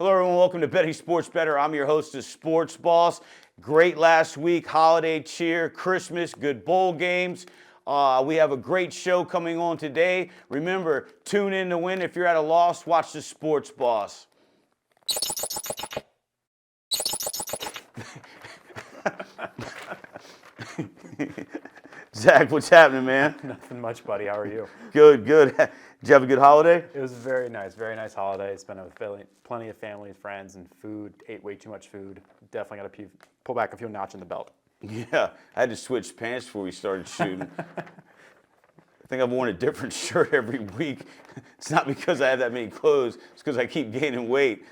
Hello, everyone. Welcome to Betting Sports Better. I'm your host, the Sports Boss. Great last week, holiday cheer, Christmas, good bowl games. We have a great show coming on today. Remember, tune in to win. If you're at a loss, watch the Sports Boss. Zach, what's happening, man? Nothing much, buddy. How are you? Good, good. Did you have a good holiday? It was very nice holiday. Spent it with plenty of family, friends, and food. Ate way too much food. Definitely got to pull back a few notches in the belt. Yeah, I had to switch pants before we started shooting. I think I've worn a different shirt every week. It's not because I have that many clothes. It's because I keep gaining weight.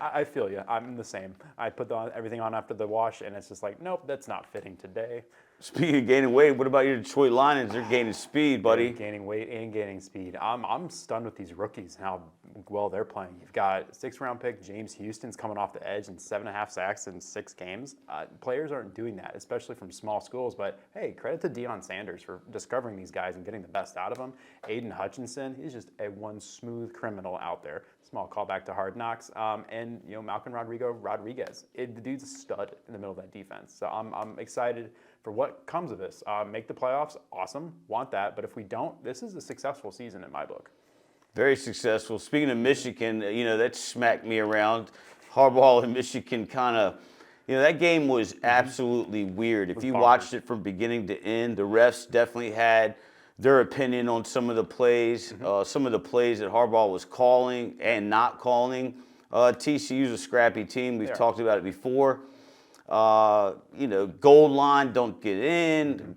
I feel you. I'm the same. I put everything on after the wash, and it's just like, nope, that's not fitting today. Speaking of gaining weight, what about your Detroit Lions? They're gaining speed, buddy. Gaining weight and gaining speed. I'm stunned with these rookies and how well they're playing. You've got 6th-round pick James Houston's coming off the edge and 7.5 sacks in 6 games. Players aren't doing that, especially from small schools. But hey, credit to Deion Sanders for discovering these guys and getting the best out of them. Aiden Hutchinson, he's just a one smooth criminal out there. Small callback to Hard Knocks. And Malcolm Rodriguez. The dude's a stud in the middle of that defense. So I'm excited for what comes of this. Make the playoffs, awesome, want that. But if we don't, this is a successful season in my book. Very successful. Speaking of Michigan, that smacked me around. Harbaugh and Michigan kind of, that game was absolutely weird. If you watched it from beginning to end, the refs definitely had their opinion on some of the plays, some of the plays that Harbaugh was calling and not calling. TCU's a scrappy team. We've talked about it before. Goal line, don't get in.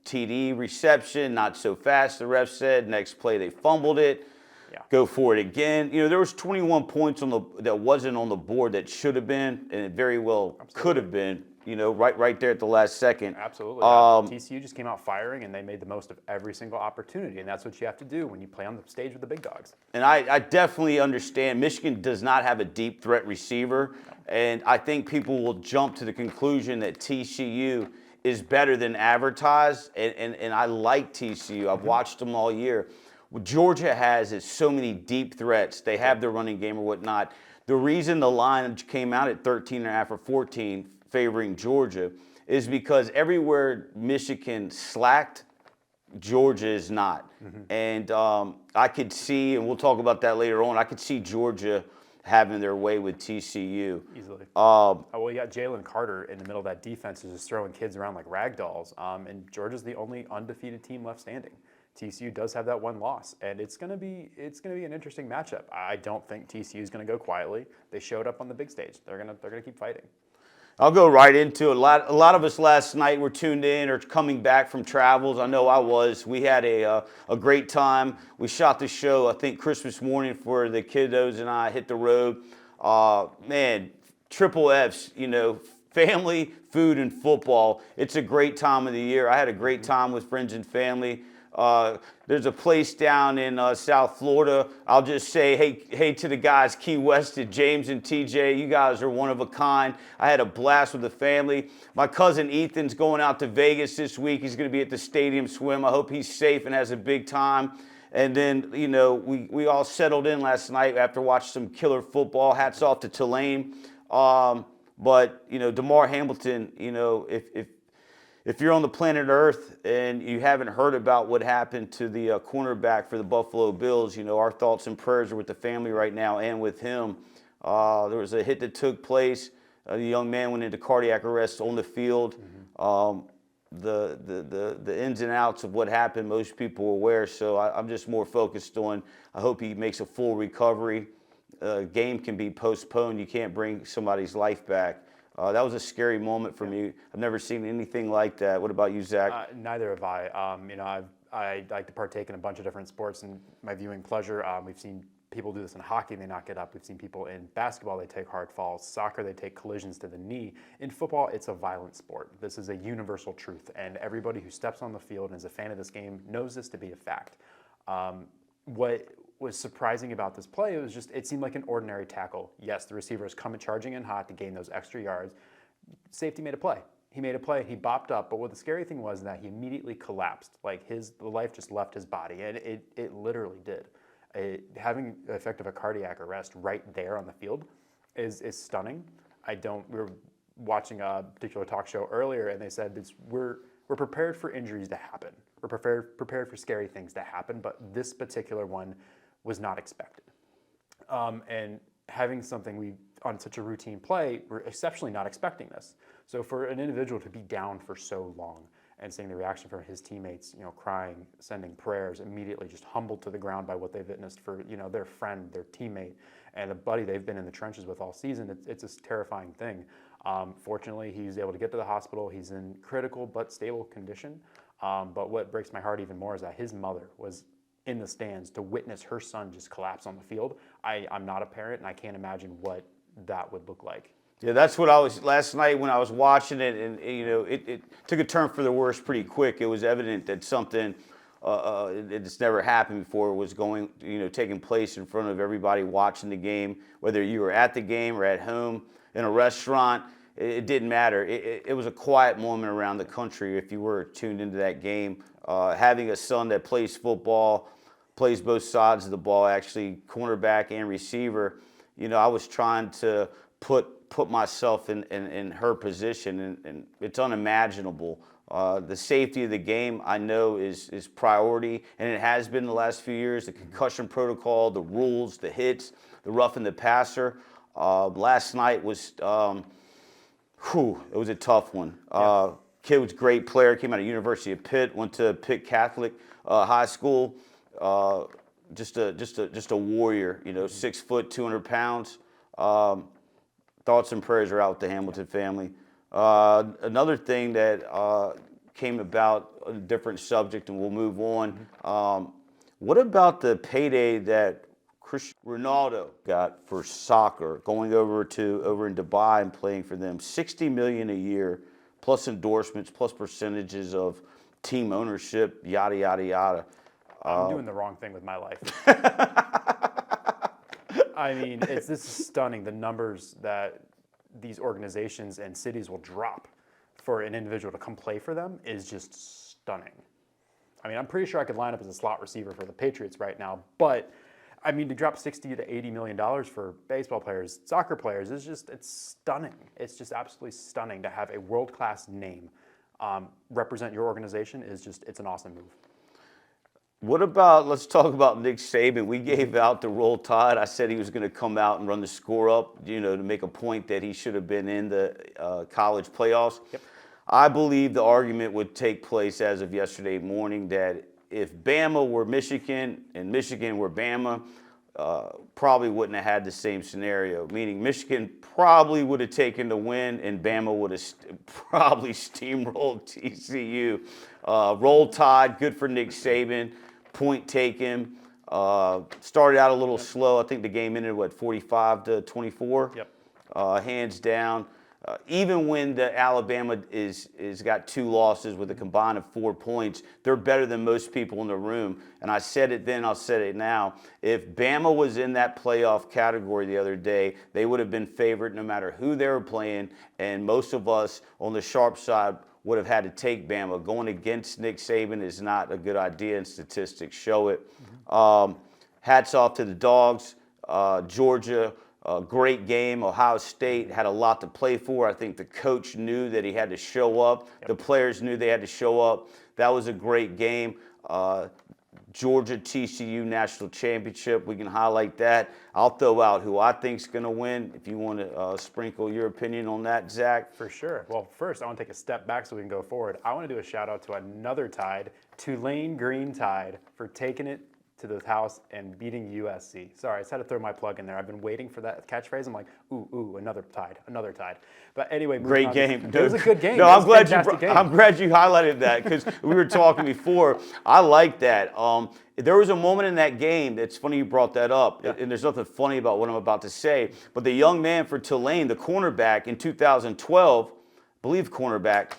TD reception, not so fast, the ref said. Next play, they fumbled it. Yeah. Go for it again. There was 21 points that wasn't on the board that should have been, and it very well could have been. Right there at the last second. Absolutely. TCU just came out firing, and they made the most of every single opportunity, and that's what you have to do when you play on the stage with the big dogs. And I definitely understand Michigan does not have a deep threat receiver, and I think people will jump to the conclusion that TCU is better than advertised, and I like TCU. I've watched them all year. What Georgia has is so many deep threats. They have their running game or whatnot. The reason the line came out at 13.5 or 14 favoring Georgia is because everywhere Michigan slacked, Georgia is not. And I could see, and we'll talk about that later on, I could see Georgia having their way with TCU. Easily. Well, you got Jalen Carter in the middle of that defense who's just throwing kids around like rag dolls. And Georgia's the only undefeated team left standing. TCU does have that one loss, and it's gonna be an interesting matchup. I don't think TCU is gonna go quietly. They showed up on the big stage. They're gonna keep fighting. I'll go right into it. A lot of us last night were tuned in or coming back from travels. I know I was. We had a great time. We shot the show, I think, Christmas morning for the kiddos, and I hit the road. Man, triple Fs, family, food, and football. It's a great time of the year. I had a great time with friends and family. There's a place down in South Florida. I'll just say, hey to the guys, Key West, to James and TJ. You guys are one of a kind. I had a blast with the family. My cousin Ethan's going out to Vegas this week. He's going to be at the Stadium Swim. I hope he's safe and has a big time. And then, we all settled in last night after watching some killer football. Hats off to Tulane. But Damar Hamilton, if you're on the planet Earth and you haven't heard about what happened to the cornerback for the Buffalo Bills, our thoughts and prayers are with the family right now and with him. There was a hit that took place. The young man went into cardiac arrest on the field. The ins and outs of what happened, most people are aware. So I'm just more focused on, I hope he makes a full recovery. Game can be postponed. You can't bring somebody's life back. That was a scary moment for me. I've never seen anything like that. What about you, Zach? Neither have I. I like to partake in a bunch of different sports in my viewing pleasure. We've seen people do this in hockey, they knock it up. We've seen people in basketball, they take hard falls. Soccer, they take collisions to the knee. In football, it's a violent sport. This is a universal truth, and everybody who steps on the field and is a fan of this game knows this to be a fact. What was surprising about this play, it seemed like an ordinary tackle. Yes, the receiver is coming charging in hot to gain those extra yards. Safety made a play. He made a play, he bopped up, but what the scary thing was that he immediately collapsed. Like the life just left his body, and it literally did. Having the effect of a cardiac arrest right there on the field is stunning. We were watching a particular talk show earlier, and they said we're prepared for injuries to happen. We're prepared for scary things to happen, but this particular one was not expected. And having something on such a routine play, we're exceptionally not expecting this. So for an individual to be down for so long and seeing the reaction from his teammates, crying, sending prayers, immediately just humbled to the ground by what they've witnessed for, their friend, their teammate, and the buddy they've been in the trenches with all season, it's a terrifying thing. Fortunately, he's able to get to the hospital. He's in critical but stable condition. But what breaks my heart even more is that his mother was in the stands to witness her son just collapse on the field. I'm not a parent, and I can't imagine what that would look like. Yeah, that's what I was last night when I was watching it, and it took a turn for the worse pretty quick. It was evident that something it's never happened before was taking place in front of everybody watching the game, whether you were at the game or at home in a restaurant. It didn't matter. It was a quiet moment around the country if you were tuned into that game. Having a son that plays football, plays both sides of the ball, actually cornerback and receiver, I was trying to put myself in her position, and it's unimaginable. The safety of the game, I know, is priority, and it has been the last few years. The concussion protocol, the rules, the hits, the roughing the passer. Last night was, it was a tough one. Kid was a great player, came out of University of Pitt, went to Pitt Catholic High School. Just a warrior, 6 foot, 200 pounds. Thoughts and prayers are out with the Hamilton family. Another thing that came about, a different subject, and we'll move on. What about the payday that Cristiano Ronaldo got for soccer, going over in Dubai and playing for them? $60 million a year, plus endorsements, plus percentages of team ownership, yada yada yada. I'm doing the wrong thing with my life. I mean, this is stunning. The numbers that these organizations and cities will drop for an individual to come play for them is just stunning. I mean, I'm pretty sure I could line up as a slot receiver for the Patriots right now, but I mean, to drop $60 to $80 million for baseball players, soccer players, it's stunning. It's just absolutely stunning to have a world-class name represent your organization. It's an awesome move. What about, let's talk about Nick Saban. We gave out the Roll Tide. I said he was going to come out and run the score up, to make a point that he should have been in the college playoffs. Yep. I believe the argument would take place as of yesterday morning that if Bama were Michigan and Michigan were Bama, probably wouldn't have had the same scenario, meaning Michigan probably would have taken the win and Bama would have probably steamrolled TCU. Roll Tide, good for Nick Saban. Point taken. Started out a little slow. I think the game ended, 45-24? Yep. Hands down. Even when the Alabama is got 2 losses with a combined of 4 points, they're better than most people in the room. And I said it then, I'll say it now. If Bama was in that playoff category the other day, they would have been favored no matter who they were playing. And most of us on the sharp side would have had to take Bama. Going against Nick Saban is not a good idea, and statistics show it. Hats off to the Dogs. Georgia, great game. Ohio State had a lot to play for. I think the coach knew that he had to show up. Yep. The players knew they had to show up. That was a great game. Georgia TCU National Championship. We can highlight that. I'll throw out who I think's going to win. If you want to sprinkle your opinion on that, Zach. For sure. Well, first, I want to take a step back so we can go forward. I want to do a shout out to another Tide, Tulane Green Tide, for taking it to the house and beating USC. Sorry, I just had to throw my plug in there. I've been waiting for that catchphrase. I'm like, ooh, another Tide. But anyway, great game. It was a good game. No, I'm glad you highlighted that because we were talking before. I like that. There was a moment in that game that's funny you brought that up, and there's nothing funny about what I'm about to say. But the young man for Tulane, the cornerback in 2012, I believe cornerback,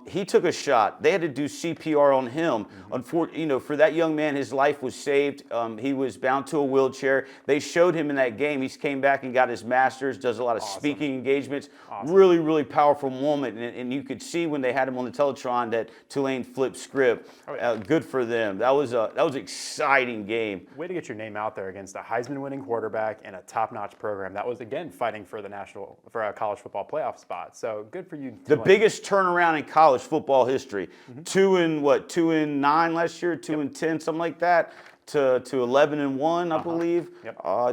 He took a shot. They had to do CPR on him. Unfortunately, for that young man, his life was saved. He was bound to a wheelchair. They showed him in that game. He came back and got his master's, does a lot of speaking engagements. Really, really powerful moment. And you could see when they had him on the Teletron that Tulane flipped script. Good for them. That was an exciting game. Way to get your name out there against a Heisman-winning quarterback and a top-notch program that was, again, fighting for a college football playoff spot. So good for you. The biggest turnaround in college football history. 2-9 last year, 2-10, something like that, to 11-1, I believe.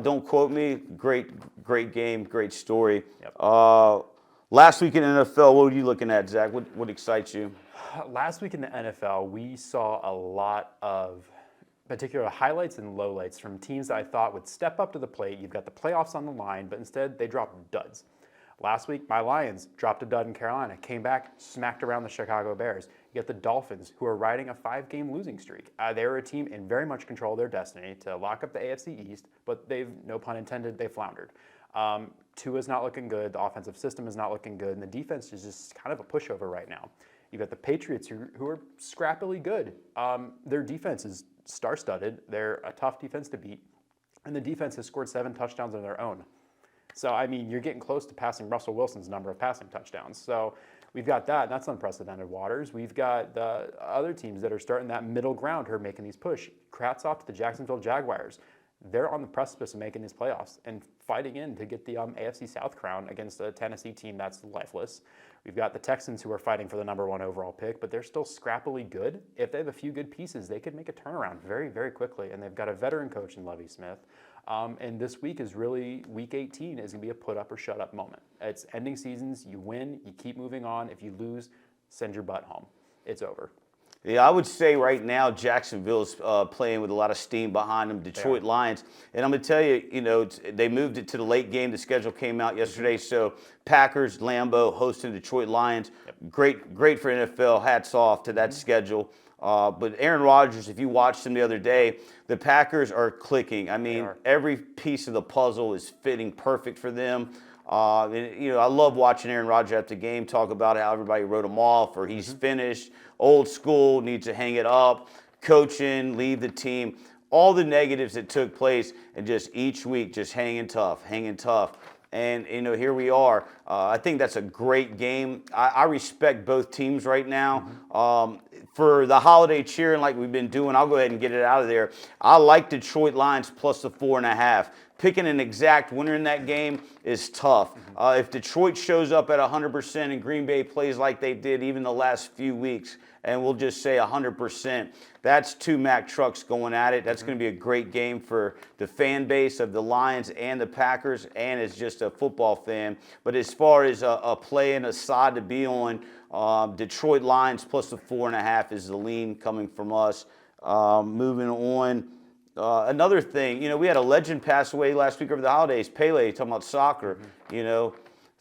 Don't quote me. Great game, great story. Last week in NFL, what were you looking at, Zach? What excites you? Last week in the NFL, we saw a lot of particular highlights and lowlights from teams that I thought would step up to the plate. You've got the playoffs on the line, but instead they dropped duds. Last week, my Lions dropped a dud in Carolina, came back, smacked around the Chicago Bears. You get the Dolphins, who are riding a 5-game losing streak. They were a team in very much control of their destiny to lock up the AFC East, but they've, no pun intended, they floundered. Tua's not looking good, the offensive system is not looking good, and the defense is just kind of a pushover right now. You've got the Patriots, who are scrappily good. Their defense is star-studded. They're a tough defense to beat, and the defense has scored 7 touchdowns of their own. So, I mean, you're getting close to passing Russell Wilson's number of passing touchdowns. So we've got that. That's unprecedented waters. We've got the other teams that are starting that middle ground who are making these push. Hats off to the Jacksonville Jaguars. They're on the precipice of making these playoffs and fighting in to get the AFC South crown against a Tennessee team that's lifeless. We've got the Texans who are fighting for the #1 overall pick, but they're still scrappily good. If they have a few good pieces, they could make a turnaround very, very quickly. And they've got a veteran coach in Lovie Smith. And this week is really, week 18 is going to be a put up or shut up moment. It's ending seasons. You win, you keep moving on. If you lose, send your butt home. It's over. Yeah, I would say right now Jacksonville's playing with a lot of steam behind them. Detroit Lions, and I'm gonna tell you, they moved it to the late game. The schedule came out yesterday, so Packers, Lambeau hosting Detroit Lions. Great for NFL. Hats off to that schedule. But Aaron Rodgers, if you watched him the other day, the Packers are clicking. I mean, every piece of the puzzle is fitting perfect for them. I love watching Aaron Rodgers after the game talk about how everybody wrote him off or he's finished, old school, needs to hang it up, coaching, leave the team, all the negatives that took place, and just each week just hanging tough. And, here we are. I think that's a great game. I respect both teams right now. For the holiday cheering like we've been doing, I'll go ahead and get it out of there. I like Detroit Lions plus the 4.5. Picking an exact winner in that game is tough. If Detroit shows up at 100% and Green Bay plays like they did even the last few weeks, and we'll just say 100%, that's 2 Mack trucks going at it. That's going to be a great game for the fan base of the Lions and the Packers, and as just a football fan. But as far as a play and a side to be on, Detroit Lions plus the 4.5 is the lean coming from us. Moving on. Another thing, we had a legend pass away last week over the holidays, Pele, talking about soccer.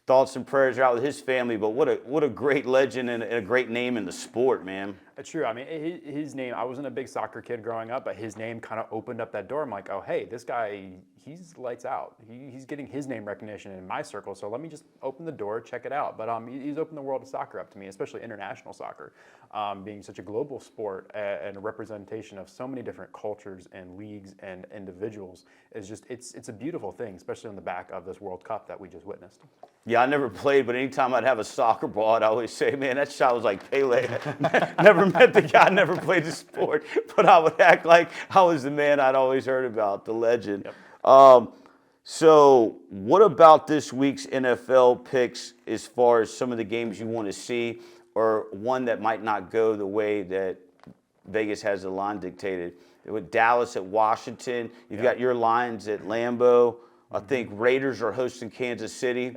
Thoughts and prayers are out with his family, but what a great legend and a great name in the sport, man. It's true. I mean, his name, I wasn't a big soccer kid growing up, but his name kind of opened up that door. I'm like, oh, hey, this guy, he's lights out. He's getting his name recognition in my circle, so let me just open the door, check it out. But he's opened the world of soccer up to me, especially international soccer, being such a global sport and a representation of so many different cultures and leagues and individuals. It's a beautiful thing, especially on the back of this World Cup that we just witnessed. Yeah, I never played, but anytime I'd have a soccer ball, I'd always say, man, that shot was like Pele. Never met the guy, never played the sport, but I would act like I was the man I'd always heard about, the legend. So what about this week's NFL picks as far as some of the games you want to see, or one that might not go the way that Vegas has the line dictated? With Dallas at Washington, you've got your Lions at Lambeau. I think Raiders are hosting Kansas City.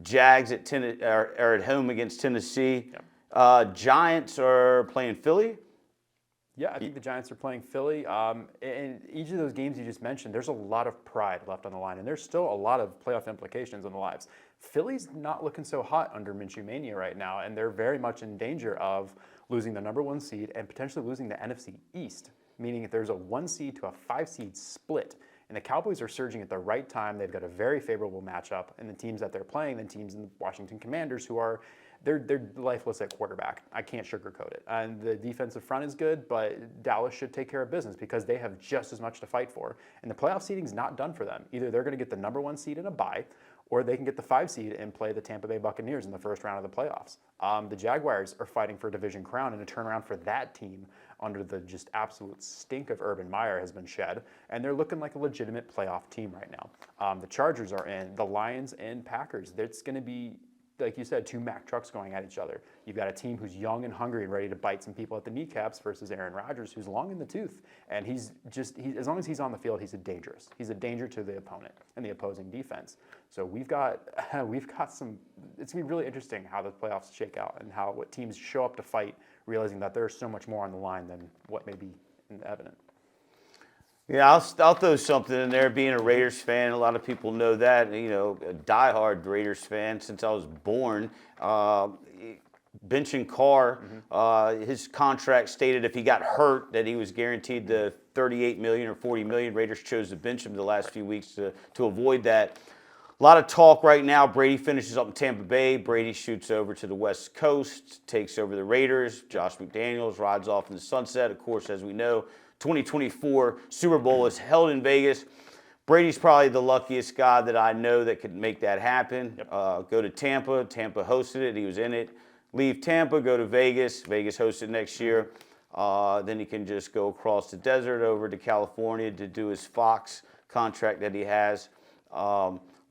Jags are at home against Tennessee. Giants are playing Philly. Yeah, I think the Giants are playing Philly. In each of those games you just mentioned, there's a lot of pride left on the line, and there's still a lot of playoff implications on the lives. Philly's not looking so hot under Minshew Mania right now, and they're very much in danger of losing the #1 seed and potentially losing the NFC East, meaning if there's a 1 seed to a 5 seed split. And the Cowboys are surging at the right time. They've got a very favorable matchup. And the teams that they're playing, the teams in the Washington Commanders, who are they're lifeless at quarterback. I can't sugarcoat it. And the defensive front is good, but Dallas should take care of business because they have just as much to fight for. And the playoff seeding is not done for them. Either they're going to get the number 1 seed in a bye, or they can get the 5 seed and play the Tampa Bay Buccaneers in the first round of the playoffs. The Jaguars are fighting for a division crown, and a turnaround for that team under the just absolute stink of Urban Meyer has been shed, and they're looking like a legitimate playoff team right now. The Chargers are in, the Lions and Packers. It's going to be, like you said, 2 Mack trucks going at each other. You've got a team who's young and hungry and ready to bite some people at the kneecaps versus Aaron Rodgers, who's long in the tooth. And he's as long as he's on the field, he's a danger to the opponent and the opposing defense. So we've got some. It's gonna be really interesting how the playoffs shake out and what teams show up to fight, realizing that there's so much more on the line than what may be evident. Yeah, I'll throw something in there. Being a Raiders fan, a lot of people know that. You know, a diehard Raiders fan since I was born. Benching Carr, his contract stated if he got hurt that he was guaranteed the $38 million or $40 million. Raiders chose to bench him the last few weeks to avoid that. A lot of talk right now. Brady finishes up in Tampa Bay. Brady shoots over to the West Coast, takes over the Raiders. Josh McDaniels rides off in the sunset. Of course, as we know, 2024 Super Bowl is held in Vegas. Brady's probably the luckiest guy that I know that could make that happen. Yep. Go to Tampa. Tampa hosted it. He was in it. Leave Tampa, go to Vegas. Vegas hosts it next year. Then he can just go across the desert over to California to do his Fox contract that he has.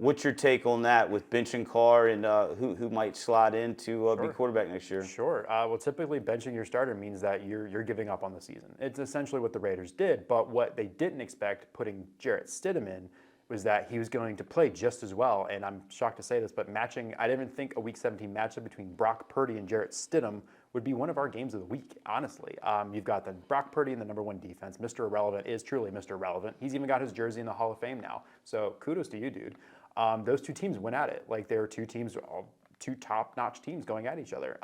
What's your take on that with benching Carr and who might slide in to be quarterback next year? Sure. Well, typically benching your starter means that you're giving up on the season. It's essentially what the Raiders did, but what they didn't expect putting Jarrett Stidham in was that he was going to play just as well. And I'm shocked to say this, but I didn't even think a Week 17 matchup between Brock Purdy and Jarrett Stidham would be one of our games of the week, honestly. You've got the Brock Purdy and the number 1 defense. Mr. Irrelevant is truly Mr. Irrelevant. He's even got his jersey in the Hall of Fame now. So kudos to you, dude. Those 2 teams went at it. Like, they were 2 teams, 2 top-notch teams going at each other.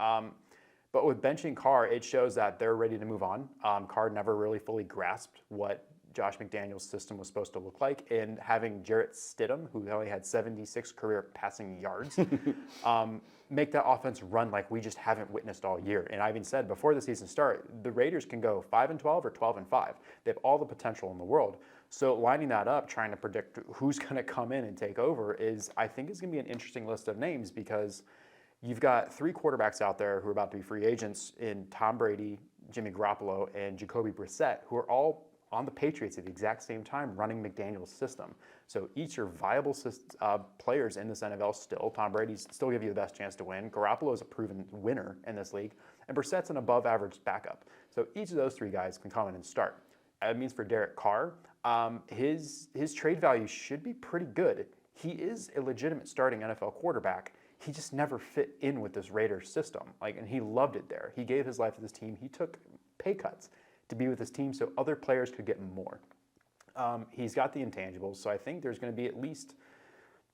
But with benching Carr, it shows that they're ready to move on. Carr never really fully grasped what Josh McDaniels' system was supposed to look like, and having Jarrett Stidham, who only had 76 career passing yards, make that offense run like we just haven't witnessed all year. And I even said before the season start, the Raiders can go 5-12 or 12-5. They have all the potential in the world. So lining that up, trying to predict who's going to come in and take over I think is going to be an interesting list of names, because you've got 3 quarterbacks out there who are about to be free agents in Tom Brady, Jimmy Garoppolo, and Jacoby Brissett, who are all on the Patriots at the exact same time running McDaniels' system. So each are viable players in this NFL still. Tom Brady's still give you the best chance to win. Garoppolo is a proven winner in this league. And Brissett's an above-average backup. So each of those 3 guys can come in and start. That means for Derek Carr, his trade value should be pretty good. He is a legitimate starting NFL quarterback. He just never fit in with this Raiders system. And he loved it there. He gave his life to this team. He took pay cuts to be with his team so other players could get more. He's got the intangibles, so I think there's going to be at least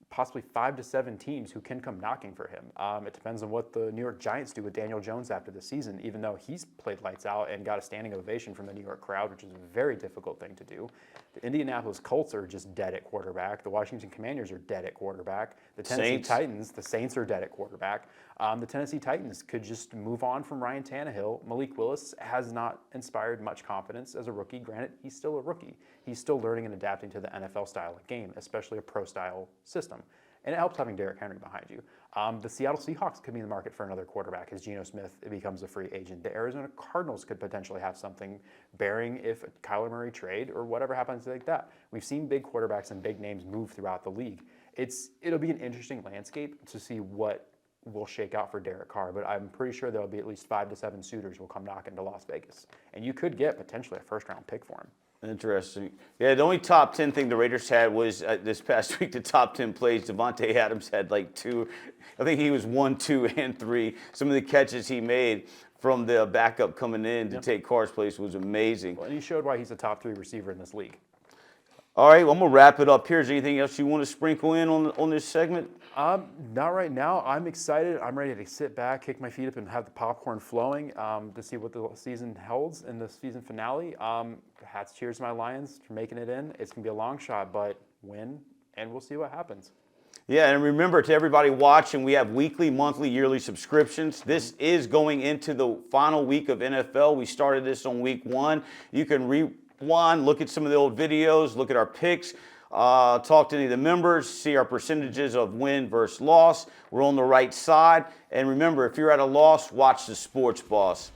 possibly 5 to 7 teams who can come knocking for him. It depends on what the New York Giants do with Daniel Jones after the season, even though he's played lights out and got a standing ovation from the New York crowd, which is a very difficult thing to do. The Indianapolis Colts are just dead at quarterback. The Washington Commanders are dead at quarterback. The Tennessee Titans, the Saints are dead at quarterback. The Tennessee Titans could just move on from Ryan Tannehill. Malik Willis has not inspired much confidence as a rookie. Granted, he's still a rookie. He's still learning and adapting to the NFL style of game, especially a pro-style system. And it helps having Derrick Henry behind you. The Seattle Seahawks could be in the market for another quarterback as Geno Smith becomes a free agent. The Arizona Cardinals could potentially have something bearing if a Kyler Murray trade or whatever happens like that. We've seen big quarterbacks and big names move throughout the league. It'll be an interesting landscape to see what will shake out for Derek Carr, but I'm pretty sure there'll be at least 5 to 7 suitors will come knocking to Las Vegas. And you could get potentially a first-round pick for him. Interesting. Yeah, the only top 10 thing the Raiders had was this past week, the top 10 plays. Devontae Adams had like 2. I think he was 1, 2, and 3. Some of the catches he made from the backup coming in to take Carr's place was amazing. Well, and he showed why he's a top 3 receiver in this league. All right, well, I'm going to wrap it up here. Is there anything else you want to sprinkle in on this segment? Not right now. I'm excited. I'm ready to sit back, kick my feet up, and have the popcorn flowing to see what the season holds in the season finale. Hats cheers to my Lions for making it in. It's going to be a long shot, but win, and we'll see what happens. Yeah, and remember, to everybody watching, we have weekly, monthly, yearly subscriptions. This is going into the final week of NFL. We started this on week 1. You can rewind, look at some of the old videos, look at our picks, talk to any of the members, see our percentages of win versus loss. We're on the right side. And remember, if you're at a loss, watch the Sports Boss.